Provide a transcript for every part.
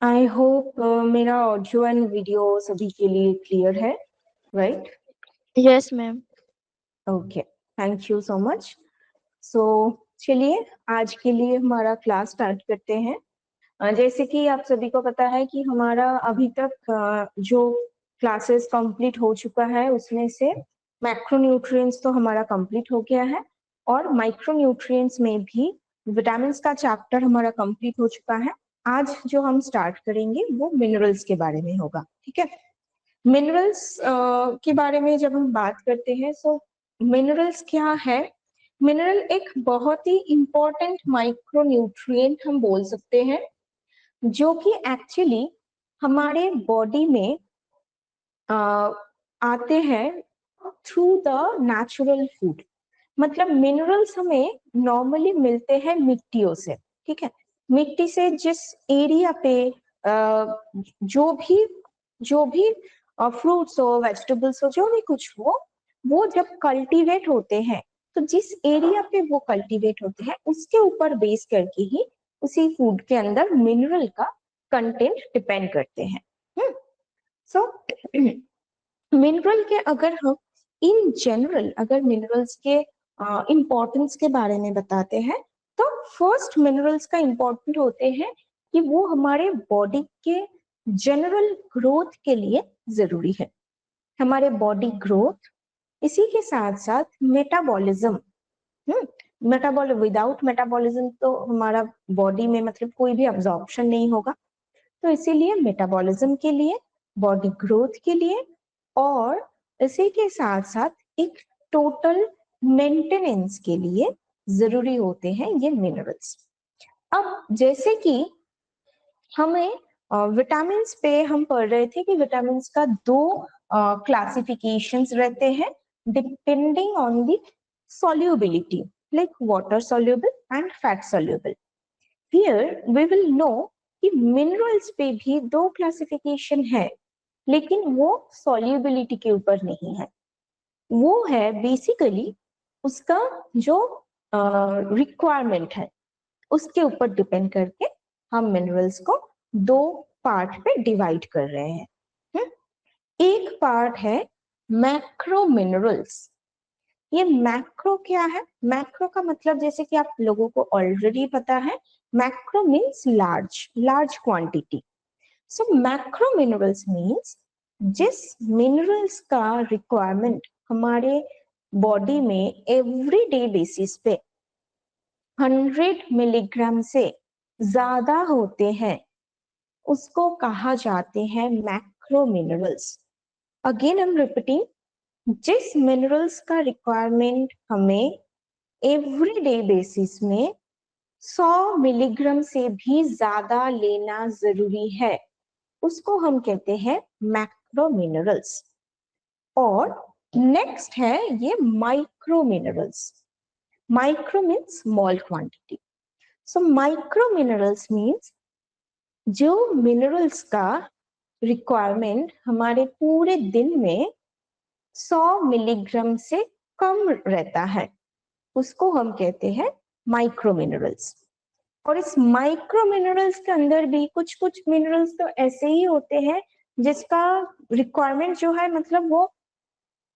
आई hope मेरा audio and video सभी के लिए क्लियर है, right? Yes ma'am. Okay, thank you so much. So चलिए आज के लिए हमारा क्लास स्टार्ट करते हैं। जैसे कि आप सभी को पता है कि हमारा अभी तक जो क्लासेस कंप्लीट हो चुका है उसमें से मैक्रोन्यूट्रिएंट्स तो हमारा कंप्लीट हो गया है और माइक्रोन्यूट्रिएंट्स में भी विटामिन का चैप्टर हमारा कंप्लीट हो चुका है। आज जो हम स्टार्ट करेंगे वो मिनरल्स के बारे में होगा, ठीक है? मिनरल्स के बारे में जब हम बात करते हैं तो मिनरल्स क्या है? मिनरल एक बहुत ही इंपॉर्टेंट माइक्रोन्यूट्रिएंट हम बोल सकते हैं जो कि एक्चुअली हमारे बॉडी में आते हैं थ्रू द नेचुरल फूड। मतलब मिनरल्स हमें नॉर्मली मिलते हैं मिट्टियों से, ठीक है? मिट्टी से जिस एरिया पे जो भी फ्रूट्स हो, वेजिटेबल्स हो, जो भी कुछ हो, वो जब कल्टीवेट होते हैं तो जिस एरिया पे वो कल्टीवेट होते हैं उसके ऊपर बेस करके ही उसी फूड के अंदर मिनरल का कंटेंट डिपेंड करते हैं। सो मिनरल के अगर हम इन जनरल अगर मिनरल्स के इम्पोर्टेंस के बारे में बताते हैं तो फर्स्ट मिनरल्स का इम्पोर्टेंट होते हैं कि वो हमारे बॉडी के जनरल ग्रोथ के लिए जरूरी है। हमारे बॉडी ग्रोथ, इसी के साथ साथ मेटाबॉलिज्म। विदाउट मेटाबॉलिज्म तो हमारा बॉडी में मतलब कोई भी अब्जॉर्प्शन नहीं होगा। तो इसीलिए मेटाबॉलिज्म के लिए, बॉडी ग्रोथ के लिए और इसी के साथ साथ एक टोटल मेंटेनेंस के लिए जरूरी होते हैं ये मिनरल्स। अब जैसे कि हमें विटामिन पे हम पढ़ रहे थे कि विटामिन का दो क्लासिफिकेशंस रहते हैं depending on the solubility, like water soluble and fat soluble. Here we will know कि मिनरल्स पे भी दो क्लासिफिकेशन है, लेकिन वो सॉल्युबिलिटी के ऊपर नहीं है। वो है बेसिकली उसका जो रिक्वायरमेंट है उसके ऊपर डिपेंड करके हम मिनरल्स को दो पार्ट पे डिवाइड कर रहे हैं। एक पार्ट है मैक्रो मिनरल्स। ये मैक्रो क्या है? मैक्रो का मतलब जैसे कि आप लोगों को ऑलरेडी पता है, मैक्रो मीन्स लार्ज क्वांटिटी। सो मैक्रो मिनरल्स मीन्स जिस मिनरल्स का रिक्वायरमेंट हमारे बॉडी में एवरीडे बेसिस पे 100 मिलीग्राम से ज्यादा होते हैं उसको कहा जाते हैं macro minerals. Again I am repeating, जिस मिनरल्स का रिक्वायरमेंट हमें एवरीडे बेसिस में 100 मिलीग्राम से भी ज्यादा लेना जरूरी है उसको हम कहते हैं मैक्रो मिनरल्स। और नेक्स्ट है ये micro minerals. Micro means small quantity. So micro minerals means जो मिनरल्स का रिक्वायरमेंट हमारे पूरे दिन में 100 मिलीग्राम से कम रहता है उसको हम कहते हैं माइक्रो मिनरल्स। और इस माइक्रो मिनरल्स के अंदर भी कुछ कुछ मिनरल्स तो ऐसे ही होते हैं जिसका रिक्वायरमेंट जो है मतलब वो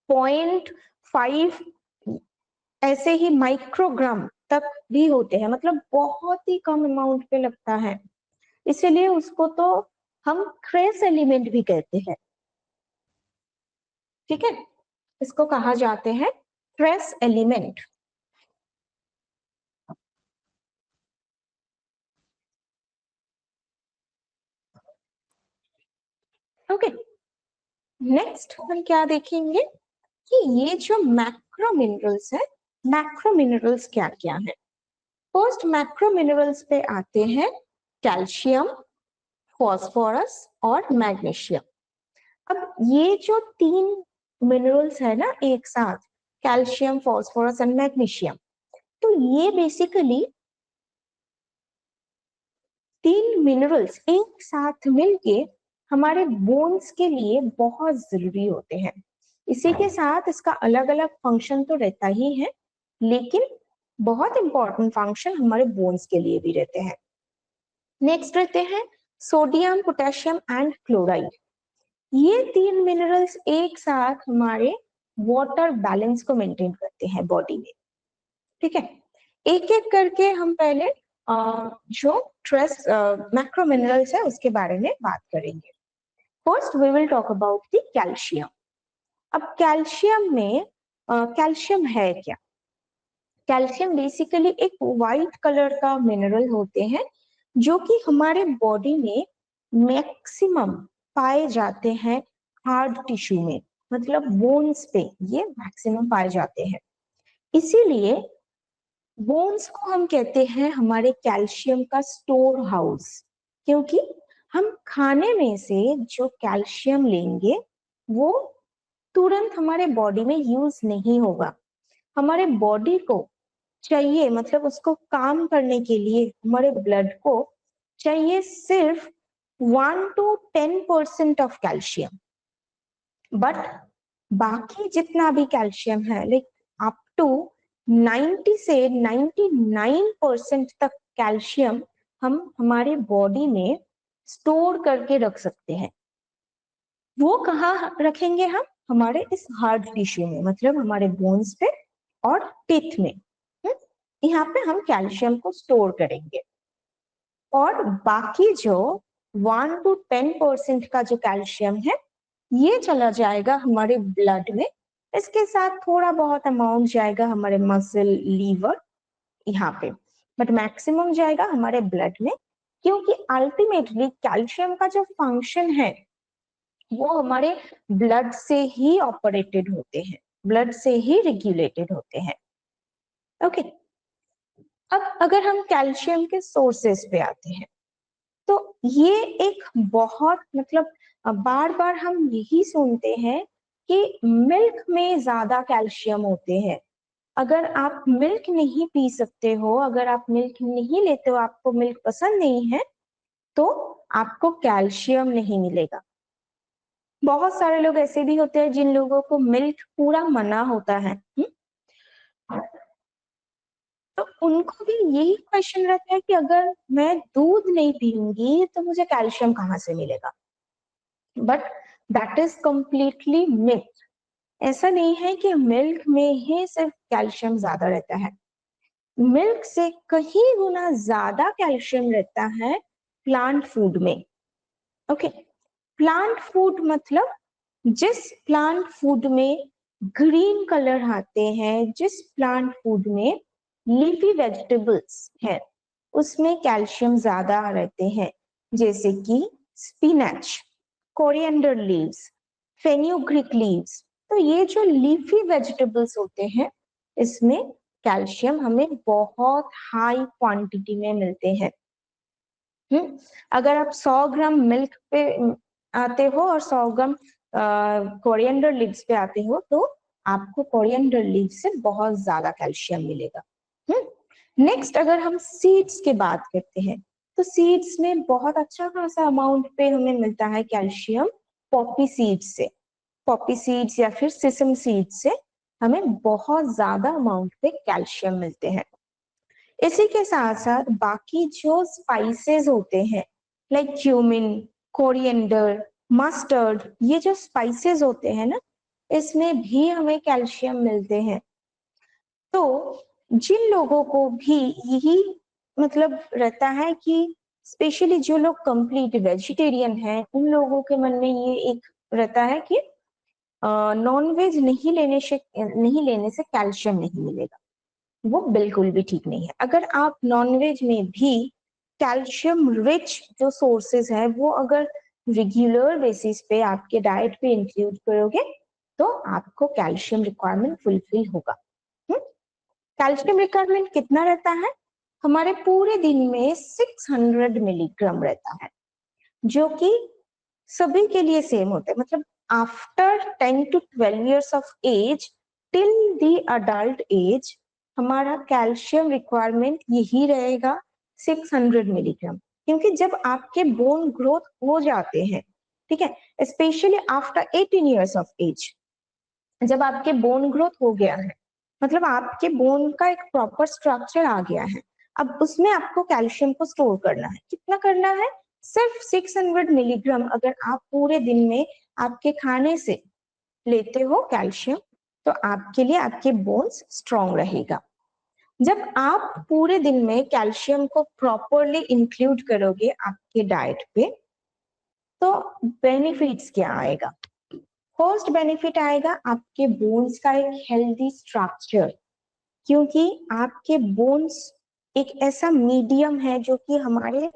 0.5 ऐसे ही माइक्रोग्राम तक भी होते हैं, मतलब बहुत ही कम अमाउंट पे लगता है। इसीलिए उसको तो हम ट्रेस एलिमेंट भी कहते हैं, ठीक है? इसको कहा जाते हैं ट्रेस एलिमेंट। ओके, नेक्स्ट हम क्या देखेंगे कि ये जो मैक्रो मिनरल्स है, मैक्रो मिनरल्स क्या क्या है? फर्स्ट मैक्रो मिनरल्स पे आते हैं कैल्शियम, फॉस्फोरस और मैग्नीशियम। अब ये जो तीन मिनरल्स है ना एक साथ, कैल्शियम, फॉस्फोरस एंड मैग्नीशियम, तो ये बेसिकली तीन मिनरल्स एक साथ मिलके हमारे बोन्स के लिए बहुत जरूरी होते हैं। इसी के साथ इसका अलग अलग फंक्शन तो रहता ही है, लेकिन बहुत इंपॉर्टेंट फंक्शन हमारे बोन्स के लिए भी रहते हैं। नेक्स्ट रहते हैं सोडियम, पोटेशियम एंड क्लोराइड। ये 3 मिनरल्स एक साथ हमारे वाटर बैलेंस को मेंटेन करते हैं बॉडी में। ठीक है, एक एक करके हम पहले जो ट्रेस मैक्रो मिनरल्स है उसके बारे में बात करेंगे। First we will talk about the calcium. अब कैल्शियम में कैल्शियम है क्या? कैल्शियम बेसिकली एक व्हाइट कलर का मिनरल होते हैं जो कि हमारे बॉडी में मैक्सिमम पाए जाते हैं हार्ड टिश्यू में, मतलब बोन्स पे ये मैक्सिमम पाए जाते हैं। इसीलिए बोन्स को हम कहते हैं हमारे कैल्शियम का स्टोर हाउस, क्योंकि हम खाने में से जो कैल्शियम लेंगे वो तुरंत हमारे बॉडी में यूज नहीं होगा। हमारे बॉडी को चाहिए, मतलब उसको काम करने के लिए हमारे ब्लड को चाहिए सिर्फ 1 to 10% ऑफ कैल्शियम, बट बाकी जितना भी कैल्शियम है लाइक अप टू 90 से 99% तक कैल्शियम हम हमारे बॉडी में स्टोर करके रख सकते हैं। वो कहाँ रखेंगे हम? हमारे इस हार्ड टिश्यू में, मतलब हमारे बोन्स पे और टीथ में। यहाँ पे हम कैल्शियम को स्टोर करेंगे और बाकी जो 1 to 10% का जो कैल्शियम है ये चला जाएगा हमारे ब्लड में। इसके साथ थोड़ा बहुत अमाउंट जाएगा हमारे मसल, लीवर यहाँ पे, बट मैक्सिमम जाएगा हमारे ब्लड में, क्योंकि अल्टीमेटली कैल्शियम का जो फंक्शन है वो हमारे ब्लड से ही ऑपरेटेड होते हैं, ब्लड से ही रेगुलेटेड होते हैं। ओके, अब अगर हम कैल्शियम के सोर्सेस पे आते हैं तो ये एक बहुत, मतलब बार बार हम यही सुनते हैं कि मिल्क में ज्यादा कैल्शियम होते हैं। अगर आप मिल्क नहीं पी सकते हो, अगर आप मिल्क नहीं लेते हो, आपको मिल्क पसंद नहीं है, तो आपको कैल्शियम नहीं मिलेगा। बहुत सारे लोग ऐसे भी होते हैं जिन लोगों को मिल्क पूरा मना होता है, तो उनको भी यही क्वेश्चन रहता है कि अगर मैं दूध नहीं पीऊंगी तो मुझे कैल्शियम कहाँ से मिलेगा? But that is completely myth. ऐसा नहीं है कि मिल्क में ही सिर्फ कैल्शियम ज्यादा रहता है, मिल्क से कहीं गुना ज्यादा कैल्शियम रहता है प्लांट फूड में। ओके, प्लांट फूड मतलब जिस प्लांट फूड में ग्रीन कलर आते हैं, जिस प्लांट फूड में लीफी वेजिटेबल्स है, उसमें कैल्शियम ज्यादा रहते हैं, जैसे कि spinach, coriander leaves, fenugreek leaves. तो ये जो लीफी वेजिटेबल्स होते हैं इसमें कैल्शियम हमें बहुत हाई क्वांटिटी में मिलते हैं। अगर आप 100 ग्राम मिल्क पे आते हो और 100 ग्राम कोरिएंडर लीव्स पे आते हो तो आपको कोरिएंडर लीव से बहुत ज्यादा कैल्शियम मिलेगा। नेक्स्ट अगर हम सीड्स की बात करते हैं तो सीड्स में बहुत अच्छा खासा अमाउंट पे हमें मिलता है कैल्शियम पॉपी सीड्स से। पॉपी सीड्स या फिर सिसम सीड्स से हमें बहुत ज्यादा अमाउंट पे कैल्शियम मिलते हैं। इसी के साथ साथ बाकी जो स्पाइसेस होते हैं लाइक क्यूमिन, कोरिएंडर, मस्टर्ड, ये जो स्पाइसेस होते हैं ना, इसमें भी हमें कैल्शियम मिलते हैं। तो जिन लोगों को भी यही मतलब रहता है कि स्पेशली जो लोग कंप्लीट वेजिटेरियन हैं, उन लोगों के मन में ये एक रहता है कि नॉन वेज नहीं लेने से कैल्शियम नहीं मिलेगा। वो बिल्कुल भी ठीक नहीं है। अगर आप नॉनवेज में भी कैल्शियम रिच जो सोर्सेज है वो अगर रेगुलर बेसिस पे आपके डाइट पे इंक्लूड करोगे तो आपको कैल्शियम रिक्वायरमेंट फुलफिल होगा। कैल्शियम रिक्वायरमेंट कितना रहता है? हमारे पूरे दिन में 600 मिलीग्राम रहता है, जो कि सभी के लिए सेम होता है। मतलब after 10 to 12 years of age till the adult age हमारा कैल्शियम रिक्वायरमेंट यही रहेगा 600 मिलीग्राम, क्योंकि जब आपके बोन ग्रोथ हो जाते हैं, ठीक है, specially after 18 years of age, जब आपके बोन ग्रोथ हो गया है मतलब आपके बोन का एक प्रॉपर स्ट्रक्चर आ गया है। अब उसमें आपको कैल्शियम को स्टोर करना है। कितना करना है? सिर्फ 600 मिलीग्राम अगर आप पूरे दिन में आपके खाने से लेते हो कैल्शियम, तो आपके लिए आपके बोन्स स्ट्रॉन्ग रहेगा। जब आप पूरे दिन में कैल्शियम को प्रॉपरली इंक्लूड करोगे आपके डाइट पे, तो बेनिफिट्स क्या आएगा? फर्स्ट बेनिफिट आएगा आपके बोन्स का एक हेल्दी स्ट्रक्चर, क्योंकि आपके बोन्स एक ऐसा मीडियम है जो कि हमारे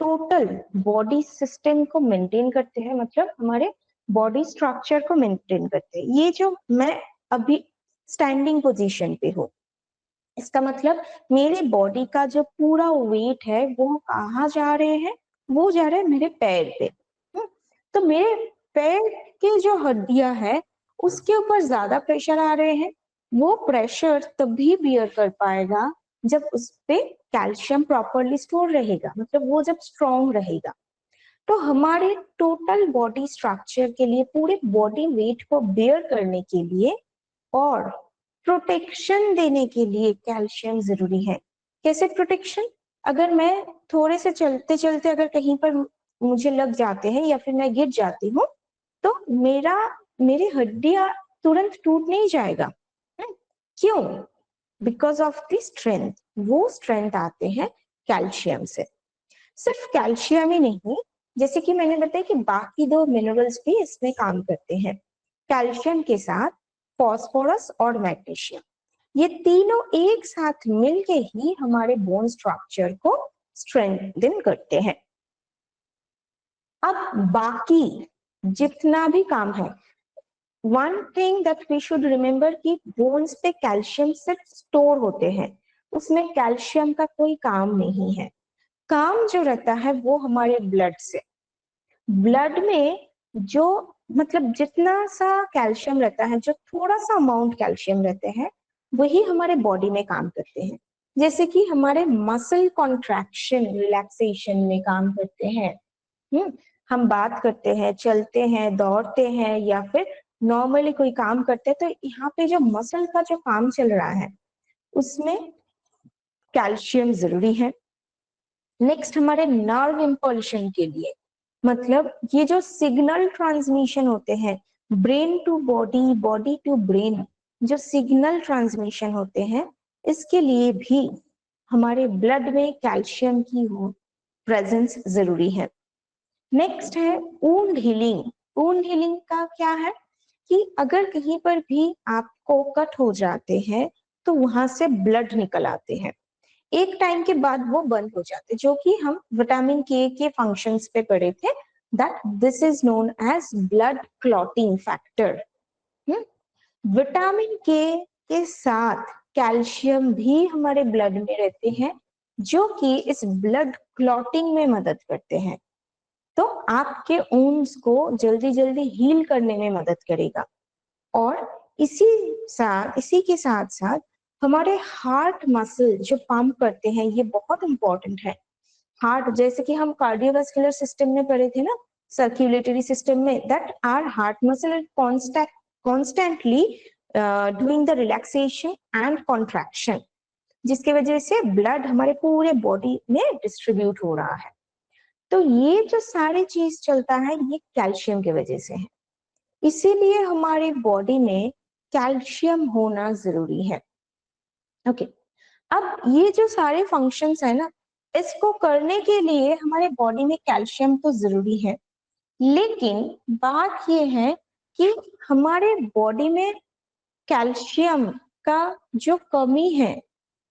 टोटल बॉडी सिस्टम को मेंटेन करते हैं, मतलब हमारे बॉडी स्ट्रक्चर को मेंटेन करते हैं। ये जो मैं अभी स्टैंडिंग पोजीशन पे हूँ, इसका मतलब मेरे बॉडी का जो पूरा वेट है वो कहाँ जा रहे हैं? वो जा रहे हैं मेरे पैर पे। तो मेरे पैर की जो हड्डियां है उसके ऊपर ज्यादा प्रेशर आ रहे हैं। वो प्रेशर तभी बियर कर पाएगा जब उस पे कैल्शियम प्रॉपरली स्टोर रहेगा, मतलब वो जब स्ट्रॉन्ग रहेगा। तो हमारे टोटल बॉडी स्ट्रक्चर के लिए, पूरे बॉडी वेट को बेयर करने के लिए और प्रोटेक्शन देने के लिए कैल्शियम जरूरी है। कैसे प्रोटेक्शन? अगर मैं थोड़े से चलते चलते अगर कहीं पर मुझे लग जाते हैं या फिर मैं गिर जाती हूँ, तो मेरी हड्डियां तुरंत टूट नहीं जाएगा। क्यों? Because of the strength. वो स्ट्रेंथ आते हैं कैल्शियम से। सिर्फ कैल्शियम ही नहीं, जैसे कि मैंने बताया कि बाकी दो मिनरल्स भी इसमें काम करते हैं। कैल्शियम के साथ फॉस्फोरस और मैग्नीशियम, ये तीनों एक साथ मिलके ही हमारे बोन स्ट्रक्चर को स्ट्रेंथन करते हैं। अब बाकी जितना भी काम है, one thing that we should remember कि बोन्स पे कैल्शियम सिर्फ स्टोर होते हैं, उसमें कैल्शियम का कोई काम नहीं है। काम जो रहता है वो हमारे ब्लड से। ब्लड में जो, मतलब जितना सा कैल्शियम रहता है, जो थोड़ा सा अमाउंट कैल्शियम रहते हैं, वही हमारे बॉडी में काम करते हैं। जैसे कि हमारे मसल कॉन्ट्रैक्शन रिलैक्सेशन में काम करते हैं। हम बात करते हैं, चलते हैं, दौड़ते हैं या फिर नॉर्मली कोई काम करते हैं, तो यहाँ पे जो मसल का जो काम चल रहा है उसमें कैल्शियम जरूरी है। नेक्स्ट हमारे नर्व इंपल्शन के लिए, मतलब ये जो सिग्नल ट्रांसमिशन होते हैं brain to body, body to brain, जो सिग्नल ट्रांसमिशन होते हैं, इसके लिए भी हमारे ब्लड में कैल्शियम की प्रेजेंस जरूरी है। नेक्स्ट है वुंड हीलिंग। वुंड हीलिंग का क्या है कि अगर कहीं पर भी आपको कट हो जाते हैं तो वहां से ब्लड निकल आते हैं, एक टाइम के बाद वो बंद हो जाते, जो कि हम विटामिन के फंक्शंस पे पढ़े थे, that this is known as blood clotting factor. Vitamin के साथ कैल्शियम भी हमारे ब्लड में रहते हैं, जो कि इस ब्लड क्लॉटिंग में मदद करते हैं। तो आपके वुंड्स को जल्दी जल्दी हील करने में मदद करेगा। और इसी के साथ साथ हमारे हार्ट मसल जो पंप करते हैं, ये बहुत इंपॉर्टेंट है। हार्ट, जैसे कि हम कार्डियोवास्कुलर सिस्टम में पढ़े थे ना, सर्कुलेटरी सिस्टम में, that are heart muscle constantly doing the relaxation and contraction, जिसकी वजह से ब्लड हमारे पूरे बॉडी में डिस्ट्रीब्यूट हो रहा है। तो ये जो सारी चीज चलता है ये कैल्शियम की वजह से है। इसीलिए हमारी बॉडी में कैल्शियम होना जरूरी है। ओके, अब ये जो सारे फंक्शंस है ना, इसको करने के लिए हमारे बॉडी में कैल्शियम तो जरूरी है, लेकिन बात ये है कि हमारे बॉडी में कैल्शियम का जो कमी है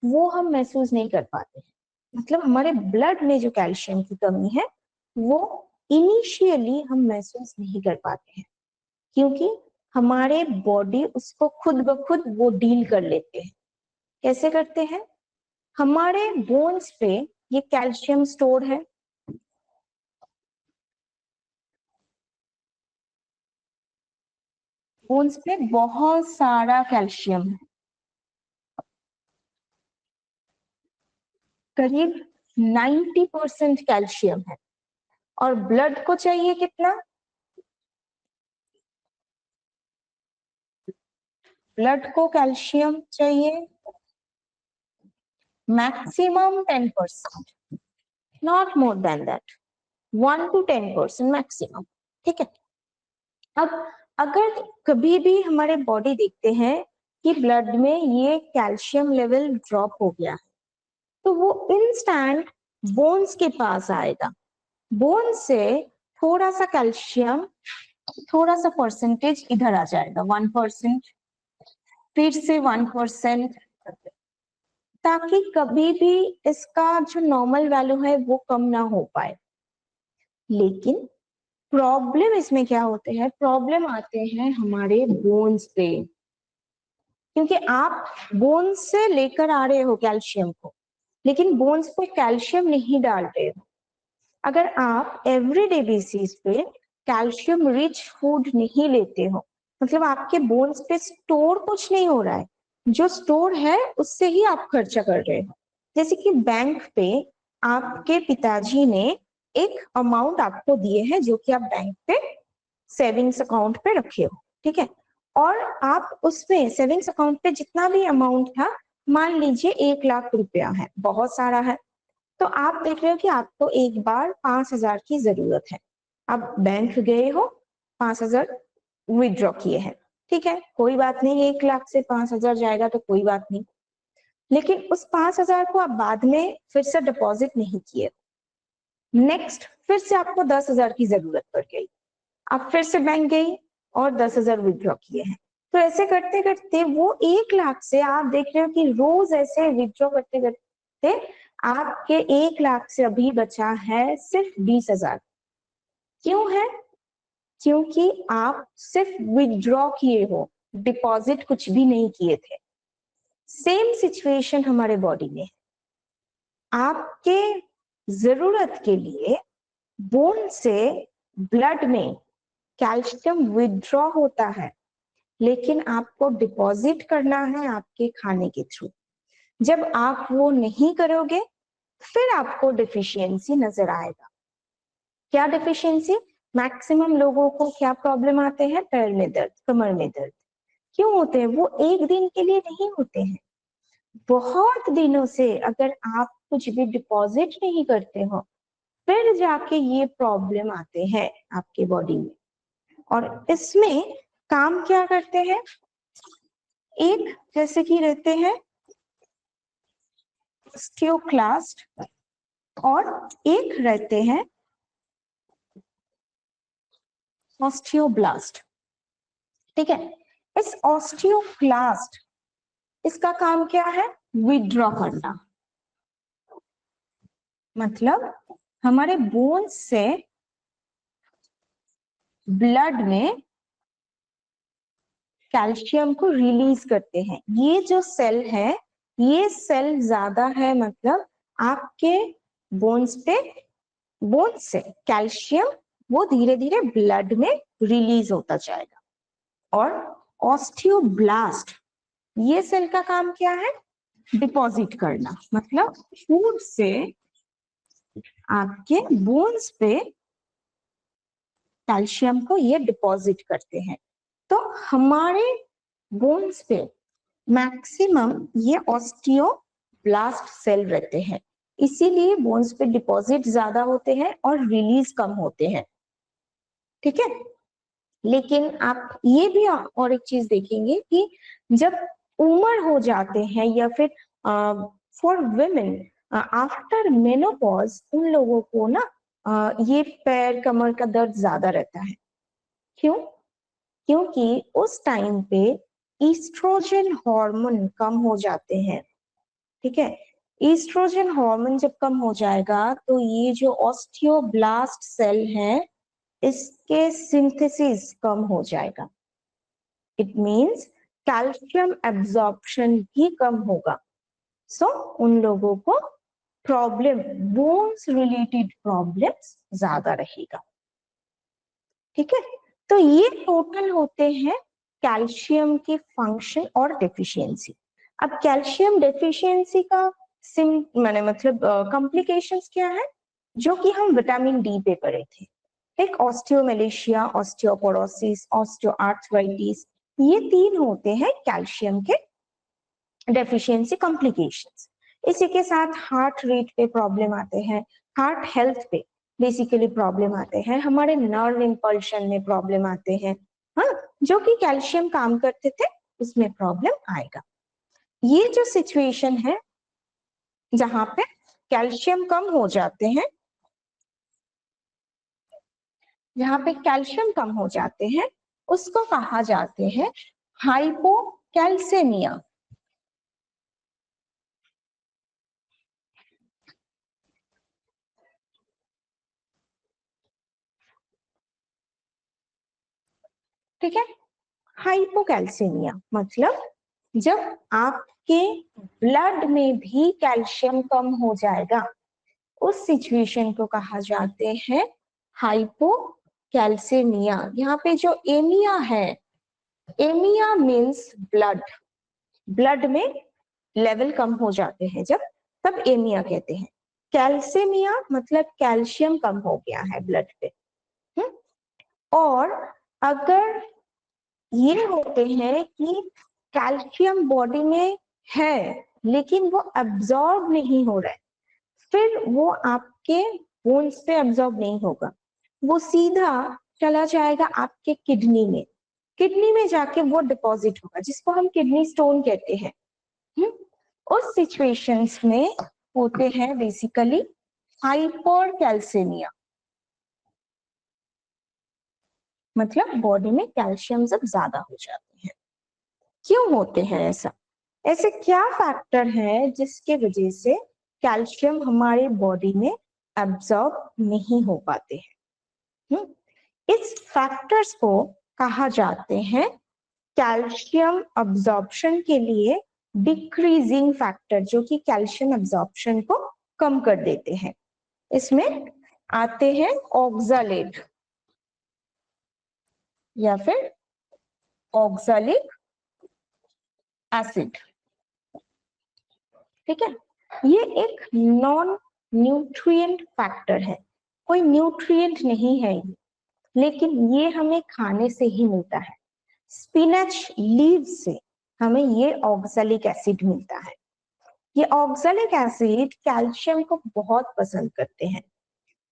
वो हम महसूस नहीं कर पाते हैं। मतलब हमारे ब्लड में जो कैल्शियम की कमी है वो इनिशियली हम महसूस नहीं कर पाते हैं, क्योंकि हमारे बॉडी उसको खुद ब खुद वो डील कर लेते हैं। कैसे करते हैं? हमारे बोन्स पे ये कैल्शियम स्टोर है, बोन्स पे बहुत सारा कैल्शियम है, करीब 90% कैल्शियम है। और ब्लड को चाहिए कितना? ब्लड को कैल्शियम चाहिए maximum 10%, not more than that, 1 to 10% maximum. ठीक है, अब अगर कभी भी हमारे बॉडी देखते हैं कि ब्लड में ये कैल्शियम लेवल ड्रॉप हो गया है, तो वो इंस्टेंट बोन्स के पास आएगा, बोन से थोड़ा सा कैल्शियम, थोड़ा सा परसेंटेज इधर आ जाएगा, 1%, फिर से 1%, ताकि कभी भी इसका जो नॉर्मल वैल्यू है वो कम ना हो पाए। लेकिन प्रॉब्लम इसमें क्या होते हैं, प्रॉब्लम आते हैं हमारे बोन्स पे, क्योंकि आप बोन्स से लेकर आ रहे हो कैल्शियम को, लेकिन बोन्स पे कैल्शियम नहीं डाल रहे हो। अगर आप एवरीडे बेसिस पे कैल्शियम रिच फूड नहीं लेते हो, मतलब आपके बोन्स पे स्टोर कुछ नहीं हो रहा है, जो स्टोर है उससे ही आप खर्चा कर रहे हो। जैसे कि बैंक पे आपके पिताजी ने एक अमाउंट आपको दिए हैं जो कि आप बैंक पे सेविंग्स अकाउंट पे रखे हो, ठीक है, और आप उसमें सेविंग्स अकाउंट पे जितना भी अमाउंट था, मान लीजिए 1 लाख रुपया है, बहुत सारा है, तो आप देख रहे हो कि आपको एक बार 5,000 की जरूरत है, आप बैंक गए हो, 5,000 विड्रॉ किए हैं, ठीक है, कोई बात नहीं, 1 लाख से 5,000 जाएगा तो कोई बात नहीं, लेकिन उस 5,000 को आप बाद में फिर से डिपॉजिट नहीं किए, नेक्स्ट फिर से आपको 10,000 की जरूरत पड़ गई, आप फिर से बैंक गई और 10,000 विड्रॉ किए हैं, तो ऐसे करते करते वो 1 लाख से आप देख रहे हो कि रोज ऐसे विड्रॉ करते करते आपके 1 लाख से अभी बचा है सिर्फ 20,000। क्यों है? क्योंकि आप सिर्फ विड्रॉ किए हो, डिपॉजिट कुछ भी नहीं किए थे। सेम सिचुएशन हमारे बॉडी में है, आपके जरूरत के लिए बोन से ब्लड में कैल्शियम विड्रॉ होता है, लेकिन आपको डिपॉजिट करना है आपके खाने के थ्रू। जब आप वो नहीं करोगे फिर आपको डिफिशियंसी नजर आएगा। क्या डिफिशियंसी? मैक्सिमम लोगों को क्या प्रॉब्लम आते हैं? पैर में दर्द, कमर में दर्द। क्यों होते हैं? वो एक दिन के लिए नहीं होते हैं, बहुत दिनों से अगर आप कुछ भी डिपॉजिट नहीं करते हो फिर जाके ये प्रॉब्लम आते हैं आपके बॉडी में। और इसमें काम क्या करते हैं? एक जैसे कि रहते हैं ऑस्टियोक्लास्ट और एक रहते हैं ऑस्टियोब्लास्ट, ठीक है। इस ऑस्टियोक्लास्ट, इसका काम क्या है? विड्रॉ करना, मतलब हमारे बोन्स से ब्लड में कैल्शियम को रिलीज करते हैं। ये जो सेल है, ये सेल ज्यादा है, मतलब आपके बोन्स पे, बोन्स से कैल्शियम वो धीरे धीरे ब्लड में रिलीज होता जाएगा। और ऑस्टियोब्लास्ट, ये सेल का काम क्या है? डिपॉजिट करना, मतलब फूड से आपके बोन्स पे कैल्शियम को ये डिपॉजिट करते हैं। तो हमारे बोन्स पे मैक्सिमम ये ऑस्टियोब्लास्ट सेल रहते हैं, इसीलिए बोन्स पे डिपॉजिट ज्यादा होते हैं और रिलीज कम होते हैं, ठीक है। लेकिन आप ये भी और एक चीज देखेंगे कि जब उम्र हो जाते हैं या फिर फॉर वुमेन आफ्टर मेनोपॉज, उन लोगों को ना ये पैर कमर का दर्द ज्यादा रहता है। क्यों? क्योंकि उस टाइम पे ईस्ट्रोजन हार्मोन कम हो जाते हैं, ठीक है। ईस्ट्रोजन हार्मोन जब कम हो जाएगा तो ये जो ऑस्टियोब्लास्ट सेल है इसके सिंथेसिस कम हो जाएगा, इट मींस कैल्शियम एब्जॉर्प्शन भी कम होगा। सो उन लोगों को प्रॉब्लम, बोन्स रिलेटेड प्रॉब्लम्स ज्यादा रहेगा, ठीक है। तो ये टोटल होते हैं कैल्शियम के फंक्शन और डेफिशिएंसी। अब कैल्शियम डेफिशिएंसी का मैंने मतलब कॉम्प्लिकेशंस क्या है, जो कि हम विटामिन डी पे पढ़े थे, एक ऑस्टियोमेलेशिया, ऑस्टियोपोरोसिस, ऑस्टियोआर्थराइटिस, ये 3 होते हैं कैल्शियम के डेफिशिएंसी कॉम्प्लिकेशंस। इसी के साथ हार्ट रेट पे प्रॉब्लम आते हैं, हार्ट हेल्थ पे बेसिकली प्रॉब्लम आते हैं, हमारे नर्व इंपल्शन में प्रॉब्लम आते हैं, हाँ, जो कि कैल्शियम काम करते थे उसमें प्रॉब्लम आएगा। ये जो सिचुएशन है जहां पे कैल्शियम कम हो जाते हैं, जहां पे कैल्शियम कम हो जाते हैं उसको कहा जाते हैं हाइपोकैल्सेमिया। ठीक है, हाइपोकैल्सेमिया मतलब जब आपके ब्लड में भी कैल्शियम कम हो जाएगा, उस सिचुएशन को कहा जाते हैं हाइपोकैल्सेमिया। यहाँ पे जो एमिया है, एमिया मीन्स ब्लड, ब्लड में लेवल कम हो जाते हैं जब, तब एमिया कहते हैं। कैल्सेमिया मतलब कैल्शियम कम हो गया है ब्लड पे। और अगर ये होते हैं कि कैल्शियम बॉडी में है लेकिन वो अब्सॉर्ब नहीं हो रहा है, फिर वो आपके बोन्स पे अब्सॉर्ब नहीं होगा, वो सीधा चला जाएगा आपके किडनी में, किडनी में जाके वो डिपॉजिट होगा जिसको हम किडनी स्टोन कहते हैं। उस सिचुएशंस में होते हैं बेसिकली हाइपरकैल्सेमिया, मतलब बॉडी में कैल्शियम जब ज्यादा हो जाते हैं। क्यों होते हैं ऐसा, ऐसे क्या फैक्टर है जिसके वजह से कैल्शियम हमारे बॉडी में एब्जॉर्ब नहीं हो पाते हैं? इस फैक्टर्स को कहा जाते हैं कैल्शियम अब्जॉर्प्शन के लिए डिक्रीजिंग फैक्टर, जो कि कैल्शियम अब्जॉर्प्शन को कम कर देते हैं। इसमें आते हैं ऑक्सालेट या फिर ऑक्सालिक एसिड। ठीक है, ये एक नॉन न्यूट्रिएंट फैक्टर है, कोई न्यूट्रिएंट नहीं है ये, लेकिन ये हमें खाने से ही मिलता है। स्पिनच लीव से हमें ये ऑक्सालिक एसिड मिलता है। ये ऑक्सालिक एसिड कैल्शियम को बहुत पसंद करते हैं,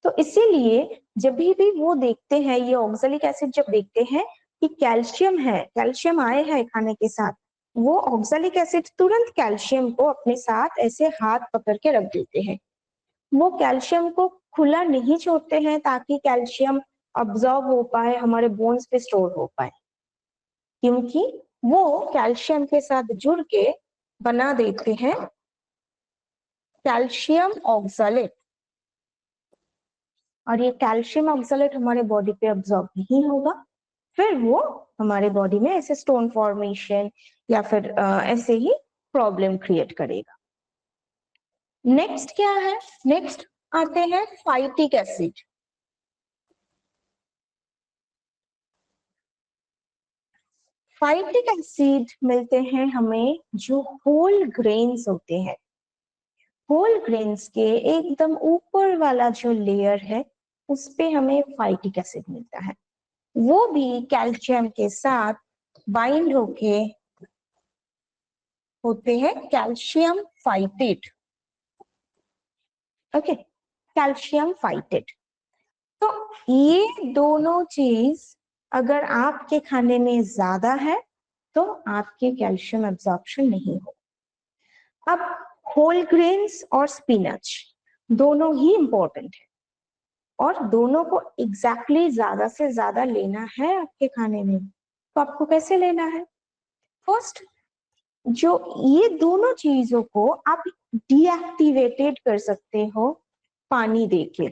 तो इसीलिए जब भी वो देखते हैं, ये ऑक्सालिक एसिड जब देखते हैं कि कैल्शियम है, कैल्शियम आए हैं खाने के साथ, वो ऑक्सालिक एसिड तुरंत कैल्शियम को अपने साथ ऐसे हाथ पकड़ के रख देते हैं। वो कैल्शियम को खुला नहीं छोड़ते हैं ताकि कैल्शियम अब्सॉर्ब हो पाए, हमारे बोन्स पे स्टोर हो पाए, क्योंकि वो कैल्शियम के साथ जुड़ के बना देते हैं कैल्शियम ऑक्सालेट, और ये कैल्शियम ऑक्सालेट हमारे बॉडी पे अब्सॉर्ब नहीं होगा, फिर वो हमारे बॉडी में ऐसे स्टोन फॉर्मेशन या फिर ऐसे ही प्रॉब्लम क्रिएट करेगा। नेक्स्ट क्या है, नेक्स्ट आते हैं फाइटिक एसिड। फाइटिक एसिड मिलते हैं हमें जो होल ग्रेन्स होते हैं, होल ग्रेन्स के एकदम ऊपर वाला जो लेयर है उस पे हमें फाइटिक एसिड मिलता है। वो भी कैल्शियम के साथ बाइंड होके होते हैं calcium phytate. Okay, calcium phytate. तो ये दोनों चीज अगर आपके खाने में ज्यादा है तो आपके कैल्शियम एब्जॉर्प्शन नहीं हो। अब होल ग्रेन्स और स्पिनच दोनों ही इंपॉर्टेंट है, और दोनों को एग्जैक्टली ज्यादा से ज्यादा लेना है आपके खाने में, तो आपको कैसे लेना है? फर्स्ट, जो ये दोनों चीजों को आप डीएक्टिवेटेड कर सकते हो पानी देके।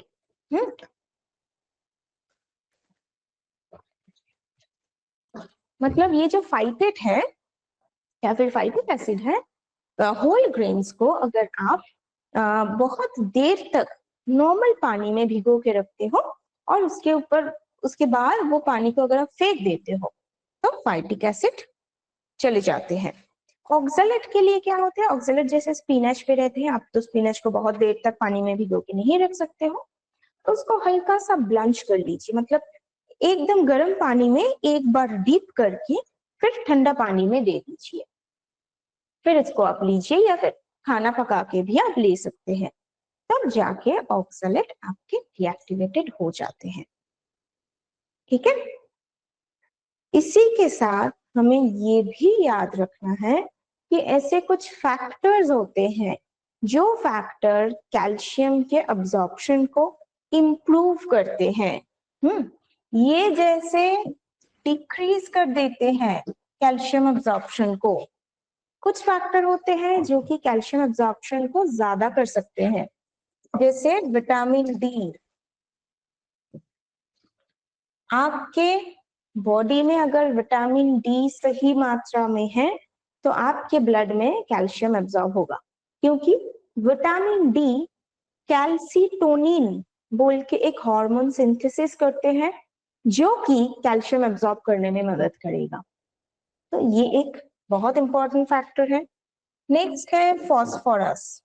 मतलब ये जो फाइटेट है या फिर फाइटिक एसिड है, होल ग्रेन्स को अगर आप बहुत देर तक नॉर्मल पानी में भिगो के रखते हो और उसके ऊपर, उसके बाद वो पानी को अगर आप फेंक देते हो तो फाइटिक एसिड चले जाते हैं। ऑक्सालेट के लिए क्या होता है, ऑक्सालेट जैसे स्पिनच पे रहते हैं, आप तो स्पिनच को बहुत देर तक पानी में भिगो के नहीं रख सकते हो, तो उसको हल्का सा ब्लंच कर लीजिए, मतलब एकदम गर्म पानी में एक बार डीप करके फिर ठंडा पानी में दे दीजिए, फिर इसको आप लीजिए या फिर खाना पका के भी आप ले सकते हैं, तब जाके ऑक्सैलेट आपके डीएक्टिवेटेड हो जाते हैं। ठीक है, इसी के साथ हमें ये भी याद रखना है कि ऐसे कुछ फैक्टर्स होते हैं जो फैक्टर कैल्शियम के अब्जॉर्प्शन को इम्प्रूव करते हैं। ये जैसे डिक्रीज कर देते हैं कैल्शियम अब्जॉर्प्शन को। कुछ फैक्टर होते हैं जो कि कैल्शियम अब्जॉर्प्शन को ज्यादा कर सकते हैं, जैसे विटामिन डी। आपके बॉडी में अगर विटामिन डी सही मात्रा में है तो आपके ब्लड में कैल्शियम एब्जॉर्ब होगा, क्योंकि विटामिन डी कैल्सीटोनिन बोल के एक हार्मोन सिंथेसिस करते हैं जो कि कैल्शियम एब्जॉर्ब करने में मदद करेगा। तो ये एक बहुत इंपॉर्टेंट फैक्टर है। नेक्स्ट है फॉस्फोरस।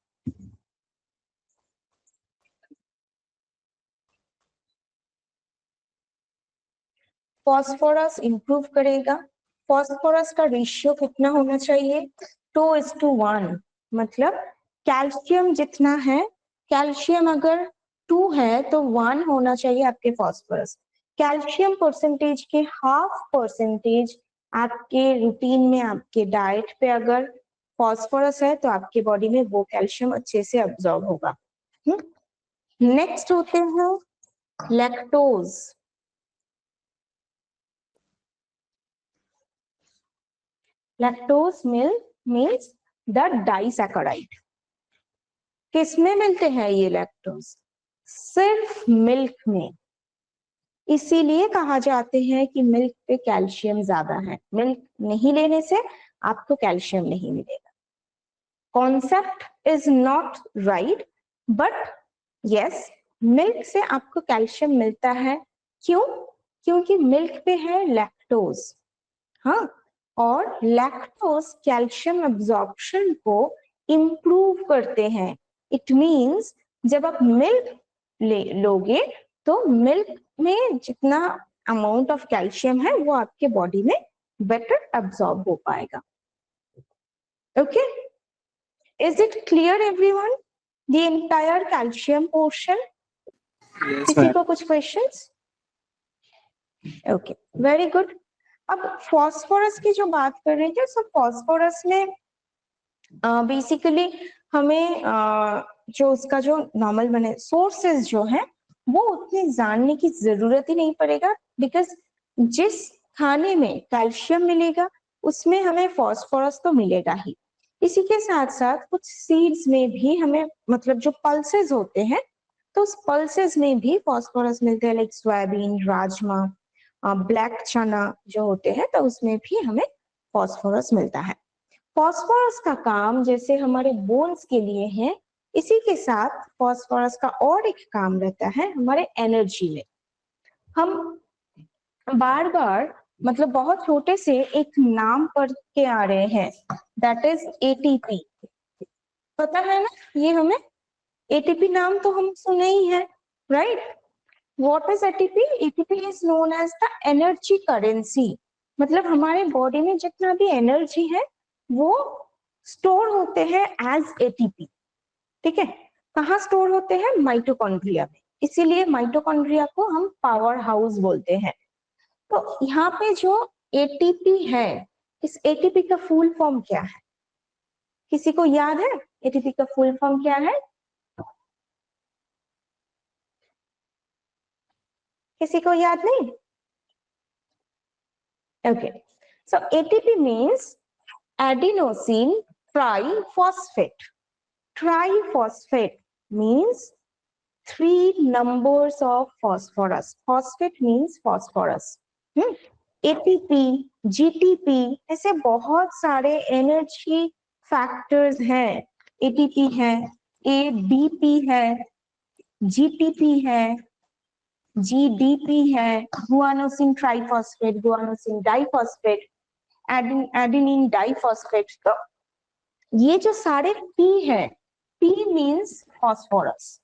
फॉस्फोरस इंप्रूव करेगा। फॉस्फोरस का रेशियो कितना होना चाहिए? 2:1। मतलब कैल्शियम जितना है, कैल्शियम अगर 2 है तो 1 होना चाहिए आपके फॉस्फोरस। कैल्शियम परसेंटेज के 0.5% आपके रूटीन में, आपके डाइट पे अगर फॉस्फोरस है तो आपके बॉडी में वो कैल्शियम अच्छे से अब्सॉर्ब होगा। नेक्स्ट होते हैं lactose. Lactose milk means the disaccharide. किसमें मिलते हैं ये लैक्टोज? सिर्फ मिल्क में। इसीलिए कहा जाते हैं कि मिल्क पे कैल्शियम ज्यादा है। मिल्क नहीं लेने से आपको कैल्शियम नहीं मिलेगा। Concept is not right, but yes, milk से आपको कैल्शियम मिलता है। क्यों? क्योंकि मिल्क पे है लैक्टोज। हाँ, और लैक्टोज कैल्शियम अब्जॉर्प्शन को इम्प्रूव करते हैं। इट मींस जब आप मिल्क लोगे तो मिल्क में जितना अमाउंट ऑफ कैल्शियम है वो आपके बॉडी में बेटर अब्सॉर्ब हो पाएगा। Okay, is it clear everyone? The entire calcium portion. किसी को कुछ क्वेश्चंस? Okay, very good. अब फॉस्फोरस की जो बात कर रहे थे, सो फॉस्फोरस में बेसिकली हमें जो उसका जो नॉर्मल बने सोर्सेज जो है वो उतने जानने की जरूरत ही नहीं पड़ेगा, बिकॉज जिस खाने में कैल्शियम मिलेगा उसमें हमें फॉस्फोरस तो मिलेगा ही। इसी के साथ साथ कुछ सीड्स में भी हमें, मतलब जो पल्सेस होते हैं, तो उस पल्सेस में भी फॉस्फोरस मिलते हैं, लाइक सोयाबीन, राजमा, ब्लैक चना जो होते हैं, तो उसमें भी हमें फॉस्फोरस मिलता है। फॉस्फोरस का काम जैसे हमारे बोन्स के लिए है, इसी के साथ फॉस्फोरस का और एक काम रहता है हमारे एनर्जी में। हम बार बार, मतलब बहुत छोटे से एक नाम पढ़ के आ रहे हैं, दैट इज एटीपी। पता है ना ये हमें? एटीपी नाम तो हम सुने ही है, right? What is ATP? ATP is known as the energy currency. मतलब हमारे बॉडी में जितना भी एनर्जी है वो स्टोर होते हैं एज एटीपी। ठीक है, कहाँ स्टोर होते हैं? माइटोकॉन्ड्रिया में। इसीलिए माइटोकॉन्ड्रिया को हम पावर हाउस बोलते हैं। तो यहाँ पे जो एटीपी है, इस एटीपी का फुल फॉर्म क्या है? किसी को याद है एटीपी का फुल फॉर्म क्या है? किसी को याद नहीं? Okay, so ATP means adenosine triphosphate. Triphosphate means 3 numbers of phosphorus. Phosphate means phosphorus. ATP, GTP, ऐसे बहुत सारे एनर्जी फैक्टर्स हैं। ATP है, ADP है, GTP है, GDP है, guanosine triphosphate, guanosine diphosphate, adenine diphosphate. तो ये जो सारे P है, P मीन्स फॉस्फोरस,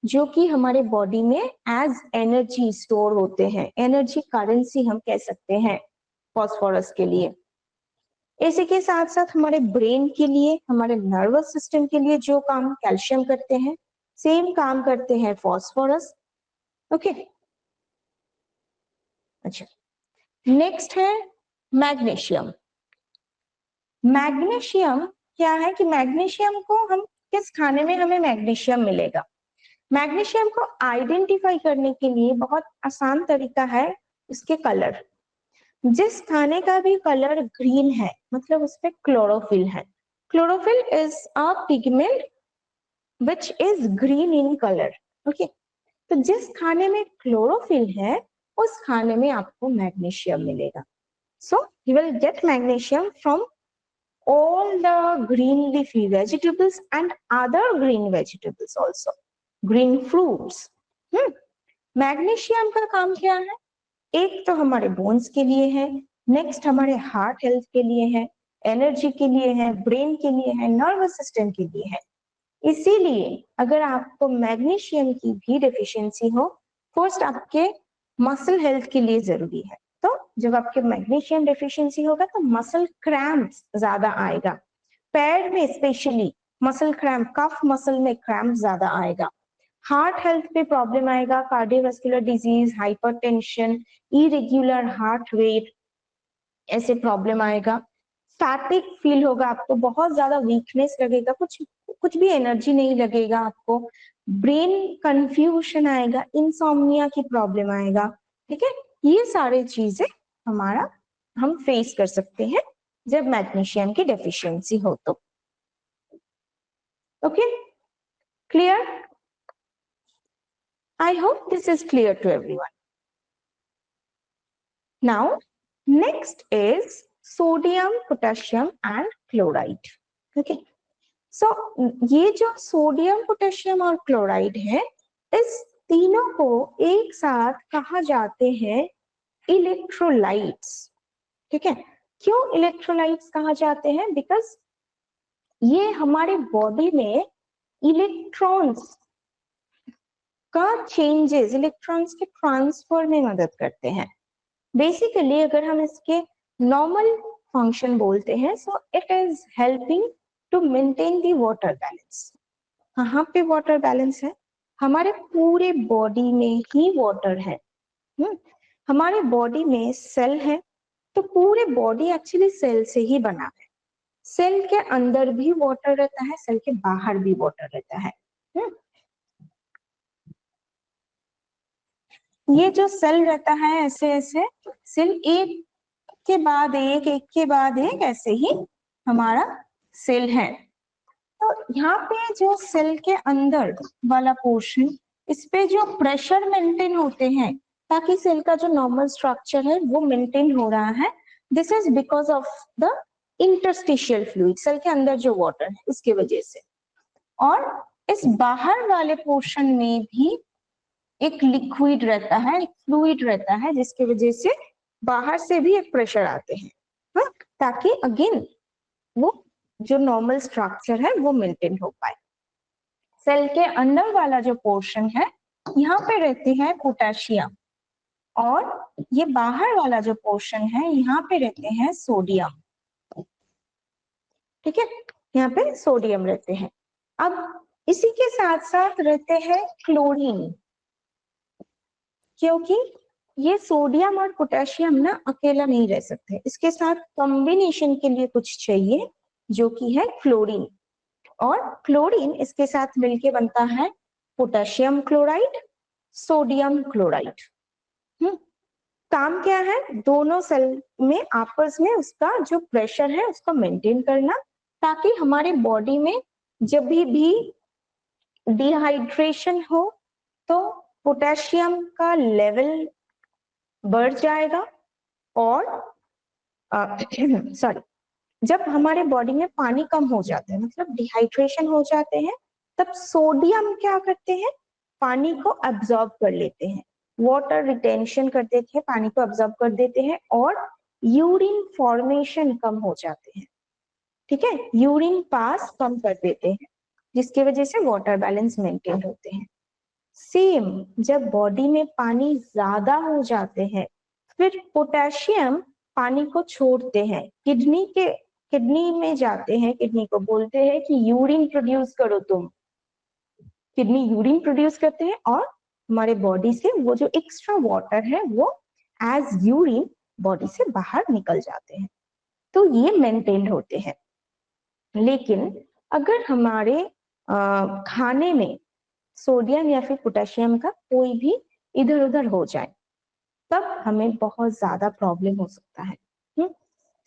जो कि हमारे बॉडी में एज एनर्जी स्टोर होते हैं। एनर्जी करेंसी हम कह सकते हैं। फॉस्फोरस के लिए। इसी के साथ साथ हमारे ब्रेन के लिए, हमारे नर्वस सिस्टम के लिए जो काम कैल्शियम करते हैं, सेम काम करते हैं फॉस्फोरस। ओके, अच्छा, नेक्स्ट है मैग्नीशियम। मैग्नीशियम क्या है कि मैग्नीशियम को हम किस खाने में हमें मैग्नीशियम मिलेगा? मैग्नीशियम को आइडेंटिफाई करने के लिए बहुत आसान तरीका है उसके कलर। जिस खाने का भी कलर ग्रीन है मतलब उसपे क्लोरोफिल है। Chlorophyll is a pigment which is green in colour. Okay, तो जिस खाने में क्लोरोफिल है उस खाने में आपको मैग्नीशियम मिलेगा। So you will get magnesium from all the green leafy vegetables and other green vegetables also, green fruits. Magnesium का काम क्या है? एक तो हमारे बोन्स के लिए है, नेक्स्ट हमारे हार्ट हेल्थ के लिए है, एनर्जी के लिए है, ब्रेन के लिए है, नर्वस सिस्टम के लिए है। इसीलिए अगर आपको मैग्नीशियम की भी डेफिशिएंसी हो, फर्स्ट आपके मसल हेल्थ के लिए जरूरी है। तो जब आपके मैग्नीशियम डेफिशिएंसी होगा तो मसल क्रैम्प्स ज्यादा आएगा, पैर में स्पेशली मसल क्रैम्प, कफ मसल में क्रैम्प ज्यादा आएगा, हार्ट हेल्थ पे प्रॉब्लम आएगा, cardiovascular disease, hypertension, irregular heart rate, ऐसे प्रॉब्लम आएगा। स्टैटिक फील होगा आपको, बहुत ज्यादा वीकनेस लगेगा, कुछ भी एनर्जी नहीं लगेगा आपको, ब्रेन कंफ्यूजन आएगा, इंसोम्निया की प्रॉब्लम आएगा। ठीक है, ये सारे चीजें हम फेस कर सकते हैं जब मैग्नीशियम की डेफिशिएंसी हो तो। Okay, clear? I hope this is clear to everyone. Now next is sodium, potassium and chloride. Okay, so ये जो सोडियम, पोटेशियम और क्लोराइड है, इस तीनों को एक साथ कहा जाते हैं इलेक्ट्रोलाइट्स। ठीक है, क्यों इलेक्ट्रोलाइट्स कहा जाते हैं? बिकॉज ये हमारे बॉडी में इलेक्ट्रॉन्स का चेंजेस, इलेक्ट्रॉन्स के ट्रांसफर में मदद करते हैं। बेसिकली अगर हम इसके नॉर्मल फंक्शन बोलते हैं, so it is helping to maintain the water balance. कहाँ पे वाटर बैलेंस है? हमारे पूरे बॉडी में ही वाटर है। हमारे बॉडी में सेल है, तो पूरे बॉडी एक्चुअली सेल से ही बना है। सेल के अंदर भी वाटर रहता है, सेल के बाहर भी वाटर रहता है। ये जो सेल रहता है ऐसे ऐसे सेल एक के बाद एक, एक के बाद एक, ऐसे ही हमारा सेल है। तो यहाँ पे जो सेल के अंदर वाला पोर्शन, इस पे जो प्रेशर मेंटेन होते हैं ताकि सेल का जो नॉर्मल स्ट्रक्चर है वो मेंटेन हो रहा है, this is because of the interstitial fluid, cell के अंदर जो वाटर है उसके वजह से। और इस बाहर वाले पोर्शन में भी एक लिक्विड रहता है, एक फ्लूइड रहता है, जिसकी वजह से बाहर से भी एक प्रेशर आते हैं, हाँ, ताकि अगेन वो जो नॉर्मल स्ट्रक्चर है वो मेंटेन हो पाए। सेल के अंदर वाला जो पोर्शन है, यहाँ पे रहते हैं पोटेशियम, और ये बाहर वाला जो पोर्शन है यहाँ पे रहते हैं सोडियम। ठीक है, यहाँ पे सोडियम रहते हैं। अब इसी के साथ साथ रहते हैं क्लोरीन, क्योंकि ये सोडियम और पोटेशियम ना अकेला नहीं रह सकते, इसके साथ कॉम्बिनेशन के लिए कुछ चाहिए जो कि है क्लोरीन। और क्लोरीन इसके साथ मिलके बनता है पोटेशियम क्लोराइड, सोडियम क्लोराइड। काम क्या है? दोनों सेल में आपस में उसका जो प्रेशर है उसको मेंटेन करना, ताकि हमारे बॉडी में जब भी डिहाइड्रेशन हो तो पोटेशियम का लेवल बढ़ जाएगा, और सॉरी, जब हमारे बॉडी में पानी कम हो जाता है, मतलब डिहाइड्रेशन हो जाते हैं, तब सोडियम क्या करते हैं? पानी को अब्सॉर्ब कर लेते हैं, वाटर रिटेंशन कर देते हैं, पानी को अब्सॉर्ब कर देते हैं, और यूरिन फॉर्मेशन कम हो जाते हैं। ठीक है, यूरिन पास कम कर देते हैं, जिसकी वजह से वाटर बैलेंस मेंटेन होते हैं। सेम जब बॉडी में पानी ज्यादा हो जाते हैं, फिर पोटेशियम पानी को छोड़ते हैं, किडनी में जाते हैं, किडनी को बोलते हैं कि यूरिन प्रोड्यूस करो तुम, किडनी यूरिन प्रोड्यूस करते हैं और हमारे बॉडी से वो जो एक्स्ट्रा वाटर है वो एज यूरिन बॉडी से बाहर निकल जाते हैं, तो ये मेंटेन होते हैं। लेकिन अगर हमारे खाने में सोडियम या फिर पोटेशियम का कोई भी इधर उधर हो जाए तब हमें बहुत ज्यादा प्रॉब्लम हो सकता है।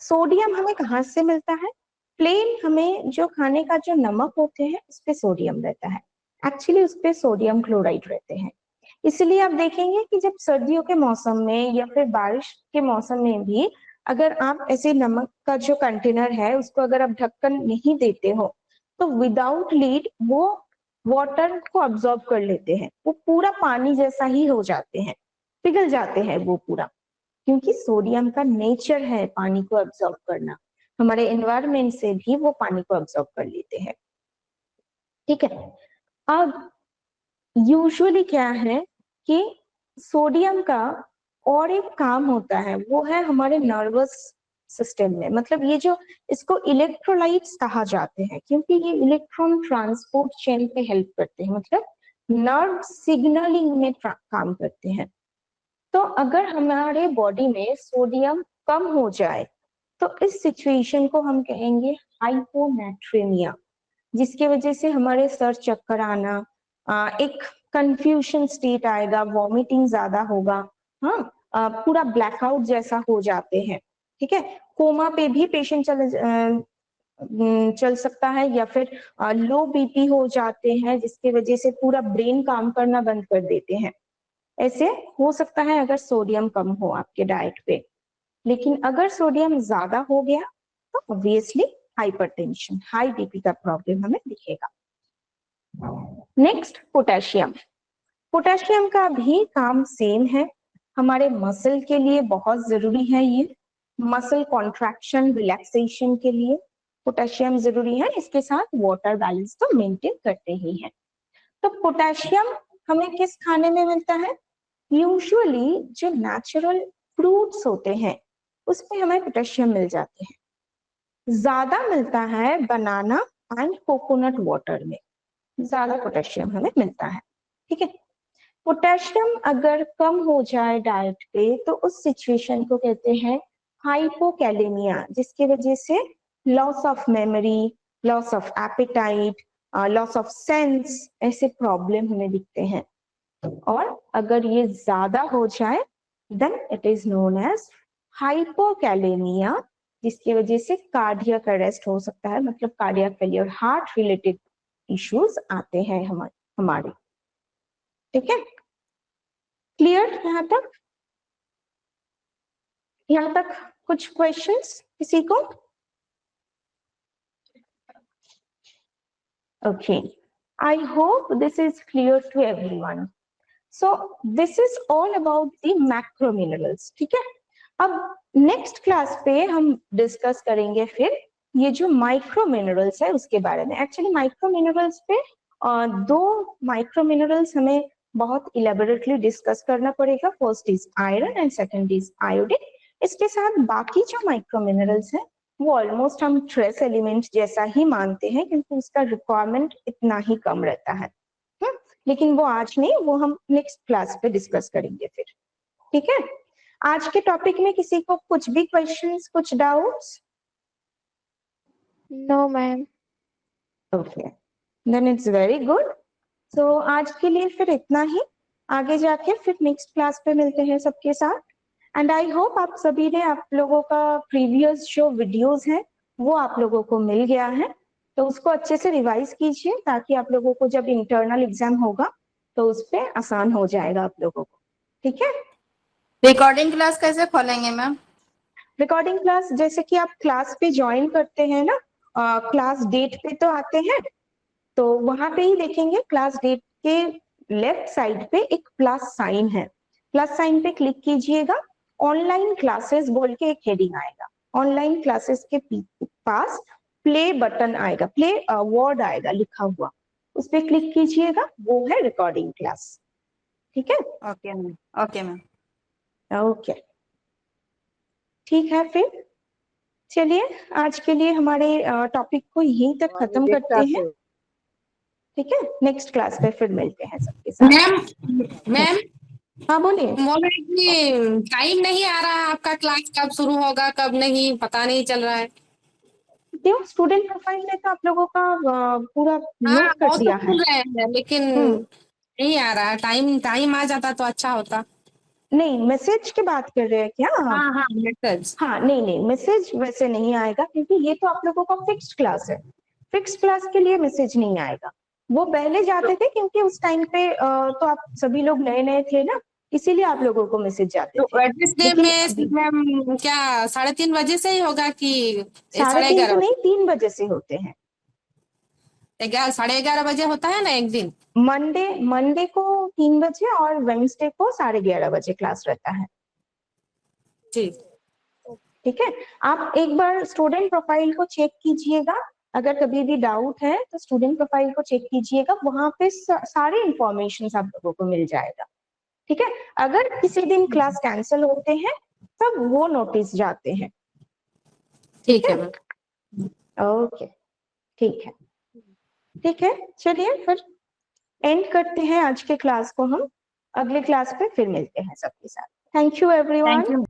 सोडियम हमें कहाँ से मिलता है? प्लेन हमें जो खाने का जो नमक होते हैं उस पे सोडियम रहता है, एक्चुअली उस पे सोडियम क्लोराइड रहते हैं। इसलिए आप देखेंगे कि जब सर्दियों के मौसम में या फिर बारिश के मौसम में भी अगर आप ऐसे नमक का जो कंटेनर है उसको अगर आप ढक्कन नहीं देते हो तो विदाउट लीड वो वाटर को अब्सॉर्ब कर लेते हैं, वो पूरा पानी जैसा ही हो जाते हैं, पिघल जाते हैं वो पूरा, क्योंकि सोडियम का नेचर है पानी को अब्सॉर्ब करना, हमारे एनवायरमेंट से भी वो पानी को अब्सॉर्ब कर लेते हैं। ठीक है, अब यूजुअली क्या है कि सोडियम का और एक काम होता है, वो है हमारे नर्वस सिस्टम में, मतलब ये जो इसको इलेक्ट्रोलाइट्स कहा जाते हैं, क्योंकि ये इलेक्ट्रॉन ट्रांसपोर्ट चेन पे हेल्प करते हैं, मतलब नर्व सिग्नलिंग में काम करते हैं। तो अगर हमारे बॉडी में सोडियम कम हो जाए तो इस सिचुएशन को हम कहेंगे हाइपोनेट्रेमिया, जिसकी वजह से हमारे सर चक्कर आना, एक कंफ्यूजन स्टेट आएगा, वॉमिटिंग ज्यादा होगा, हाँ, पूरा ब्लैकआउट जैसा हो जाते हैं। ठीक है, कोमा पे भी पेशेंट चल सकता है, या फिर लो बीपी हो जाते हैं जिसकी वजह से पूरा ब्रेन काम करना बंद कर देते हैं। ऐसे हो सकता है अगर सोडियम कम हो आपके डाइट पे। लेकिन अगर सोडियम ज्यादा हो गया तो ऑब्वियसली हाइपरटेंशन, हाई बीपी का प्रॉब्लम हमें दिखेगा। Next potassium. पोटेशियम का भी काम सेम है, हमारे मसल के लिए बहुत जरूरी है, ये मसल कॉन्ट्रैक्शन रिलैक्सेशन के लिए पोटेशियम जरूरी है, इसके साथ वाटर बैलेंस तो मेंटेन करते ही है। तो पोटेशियम हमें किस खाने में मिलता है? यूजुअली जो नेचुरल फ्रूट्स होते हैं उसमें हमें पोटेशियम मिल जाते हैं, ज्यादा मिलता है बनाना एंड कोकोनट वाटर में, ज्यादा पोटेशियम हमें मिलता है। ठीक है, पोटेशियम अगर कम हो जाए डाइट पे तो उस सिचुएशन को कहते हैं हाइपोकैलेमिया, जिसकी वजह से loss of memory, loss of appetite, loss of sense, ऐसे प्रॉब्लम हमें दिखते हैं। और अगर ये ज्यादा हो जाए then it is known as hypokalemia, जिसकी वजह से कार्डियक अरेस्ट हो सकता है, मतलब cardiac failure, heart related issues आते हैं हमारे। ठीक है, क्लियर यहाँ तक? यहाँ तक कुछ क्वेश्चंस किसी को? Okay, I hope this is clear to everyone. So this is all about the macro minerals. ठीक है, अब नेक्स्ट क्लास पे हम डिस्कस करेंगे फिर ये जो माइक्रो मिनरल्स है उसके बारे में। एक्चुअली माइक्रो मिनरल्स पे दो माइक्रो मिनरल्स हमें बहुत इलेबोरेटली डिस्कस करना पड़ेगा, first is iron and second is iodine. इसके साथ बाकी जो माइक्रो मिनरल्स है वो ऑलमोस्ट हम ट्रेस एलिमेंट जैसा ही मानते हैं, क्योंकि उसका रिक्वायरमेंट इतना ही कम रहता है। लेकिन वो आज नहीं, वो हम नेक्स्ट क्लास पे डिस्कस करेंगे फिर। ठीक है, आज के टॉपिक में किसी को कुछ भी क्वेश्चंस, कुछ doubts? No ma'am. Okay, then it's very good. So आज के लिए फिर इतना ही, आगे जाके फिर नेक्स्ट क्लास पे मिलते हैं सबके साथ। एंड आई होप आप सभी ने, आप लोगों का प्रीवियस जो वीडियोस हैं वो आप लोगों को मिल गया है, तो उसको अच्छे से रिवाइज कीजिए ताकि आप लोगों को जब इंटरनल एग्जाम होगा तो उस पर आसान हो जाएगा आप लोगों को। ठीक है, रिकॉर्डिंग क्लास कैसे खोलेंगे मैम? रिकॉर्डिंग क्लास जैसे कि आप क्लास पे ज्वाइन करते हैं ना, क्लास डेट पे तो आते हैं, तो वहां पे ही देखेंगे क्लास डेट के लेफ्ट साइड पे एक प्लस साइन है, प्लस साइन पे क्लिक कीजिएगा, ऑनलाइन क्लासेस बोल के एक हेडिंग आएगा, ऑनलाइन क्लासेस के पास प्ले बटन आएगा, प्ले वर्ड आएगा लिखा हुआ, उस पर क्लिक कीजिएगा, वो है रिकॉर्डिंग क्लास। ठीक है, okay ma'am, okay ma'am. Okay. ठीक है, फिर चलिए आज के लिए हमारे टॉपिक को यहीं तक खत्म करते हैं। ठीक है, नेक्स्ट क्लास पे फिर मिलते हैं सबके साथ। मैम हाँ बोलिए। बोल रहे कि टाइम नहीं आ रहा है आपका, क्लास कब शुरू होगा कब नहीं पता नहीं चल रहा है। क्यों, स्टूडेंट प्रोफाइल में तो आप लोगों का पूरा हाँ नोट कर वो तो दिया है। सुन रहे हैं लेकिन नहीं आ रहा है। टाइम टाइम आ जाता तो अच्छा होता। नहीं, मैसेज की बात कर रहे हैं क्या आप? हाँ हाँ मैसेज। हाँ नहीं नहीं, मैसेज वैसे नहीं आएगा क्योंकि ये तो आप लोगों का फिक्स्ड क्लास है। फिक्स्ड क्लास के लिए मैसेज नहीं आएगा। वो पहले जाते थे क्योंकि उस टाइम पे तो आप सभी लोग नए नए थे ना, इसीलिए आप लोगों को मैसेज जाते तो थे। वेडनेसडे लेकिन में अभी मैम क्या 3:30 से ही होगा कि 3:30 तो 11:30? नहीं, 3 बजे से होते हैं। 11:30 होता है ना एक दिन। मंडे मंडे को 3 बजे और वेंसडे को 11:30 बजे क्लास रहता है। ठीक। ठीक है, आप एक बार स्टूडेंट प्रोफाइल को चेक कीजिएगा। अगर कभी भी डाउट है तो स्टूडेंट प्रोफाइल को चेक कीजिएगा, वहां पे सारे इंफॉर्मेशन आप लोगों को मिल जाएगा। ठीक है, अगर किसी दिन क्लास कैंसिल होते हैं तब वो नोटिस जाते हैं। ठीक ठीक है, है मैम। ओके, ठीक है। ठीक है, चलिए फिर एंड करते हैं आज के क्लास को हम। अगले क्लास पे फिर मिलते हैं सबके साथ। Thank you thank everyone. You.